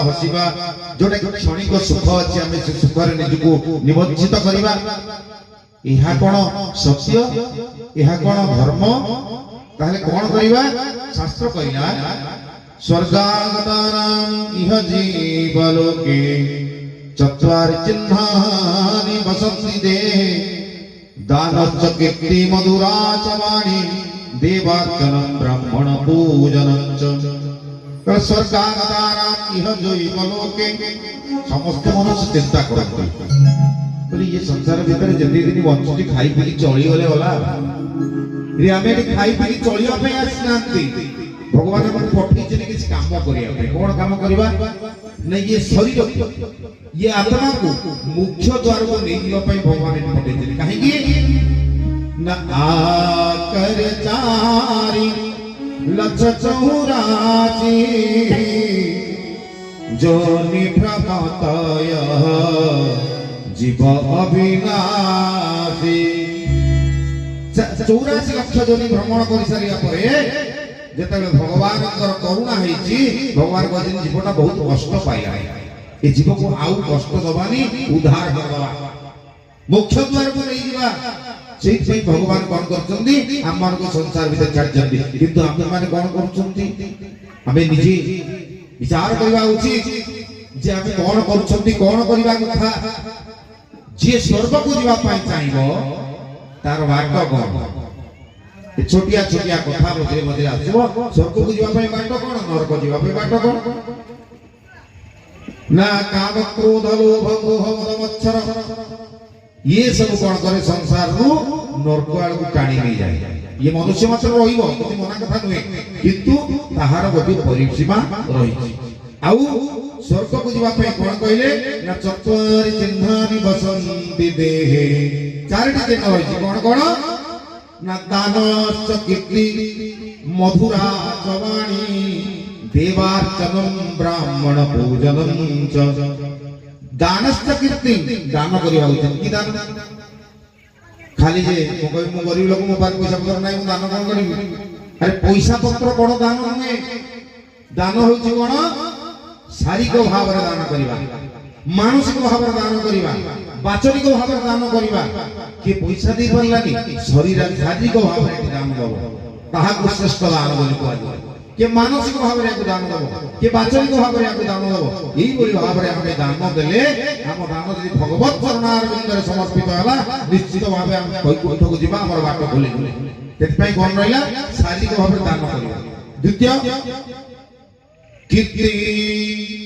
हसिबा जोटा कि क्षणिक सुख अछि आमे से सुख रे निजको निमज्जित करिबा इहा कोन सत्य इहा कोन धर्म ताहले कोन करिबा शास्त्र कहिला स्वर्गागतानां इह जीवलोके चत्वारि चिह्नानि वसन्ति दे दानश्च कीर्ति मधुरा च वाणी देवार्चनं ब्राह्मण पूजनं च स्वर्गागतानां इह जीवलोके समस्त मनुष्य चिंता करते बोले ये संसार भीतर जल्दी दिन बंचुची खाई पी चली गले वाला रे आमे खाई पी चलिया पे आसनांती भगवान हमको पठेइछे किसी काम करिया पे कोन काम करबा नै ये शरीर ये आत्मा को मुख्य द्वार को नहीं दियो पे भगवान ने पठेइछे काहे की न आकर चारी लक्ष चौरासी जो निभ्रमतय जीव अविनाशी 84 लक्ष जोनि भ्रमण कर सारिया परे जेतले भगवान करुणा हेची भगवान कहते जीवटा बहुत कष्ट पाइला ए जीव को आउ कष्ट दबानी उद्धार करबा मोक्ष द्वार को नहीं जीवा सेहि से भगवान कोन करचंदी हमन को संसार भीतर छाड़ जंदी किंतु हम माने कोन करचंदी हमें निजे विचार करबा उचित जे हम कोन करचंदी कोन करबा कथा जे स्वर्ग को जीवा पाई चाहिबो तार वाट कोन छोटिया छोटिया कथा मधे मधे आसबो स्वर्ग को जीवा पाई बाट कोन नरक जीवा पाई बाट कोन ना काम क्रोध लोभ मोह मद मच्छर ये सब कोन करे संसार रू नरक आड़ को टाणी नहीं जाए ये मनुष्य मात्र रहिबो किछि मना कथा नुहे किंतु ताहार गोटे परिसीमा रही आउ स्वर्ग को जीवा पाई कोन कहले ना चत्वारि चिह्नानि वसन्ति देहे चारिटी चिन्ह रही कोन कोन ना दानश्च कीर्ति मधुरा च वाणी देवार्चनं ब्राह्मण पूजनं च दानश्च कीर्ति दान करिया उचित की दान खाली जे मो गरीब लोक मो पास पैसा पत्र नाही दान कोन करिबि अरे पैसा पत्र कोन दान नुहे दान होछि कोन शारीरिक भाव रे दान करिबा मानसिक भाव रे दान करिबा वाचनिक भाव रे दान करिबा कि पैसा दे परलानी शरीर शारीरिक भाव रे दान दबो ताहा को श्रेष्ठ दान बोली कहै के मानसिक भाव रे दान दबो के वाचनिक भाव रे दान दबो एई बोली भाव रे हम दान देले हम दान यदि भगवत चरणार बिंदरे समर्पित होला निश्चित भाव हम वैकुंठ को जीवा हमर बाट खोले तेत पई कोन रहला शारीरिक भाव रे दान करिबा द्वितीय कीर्ति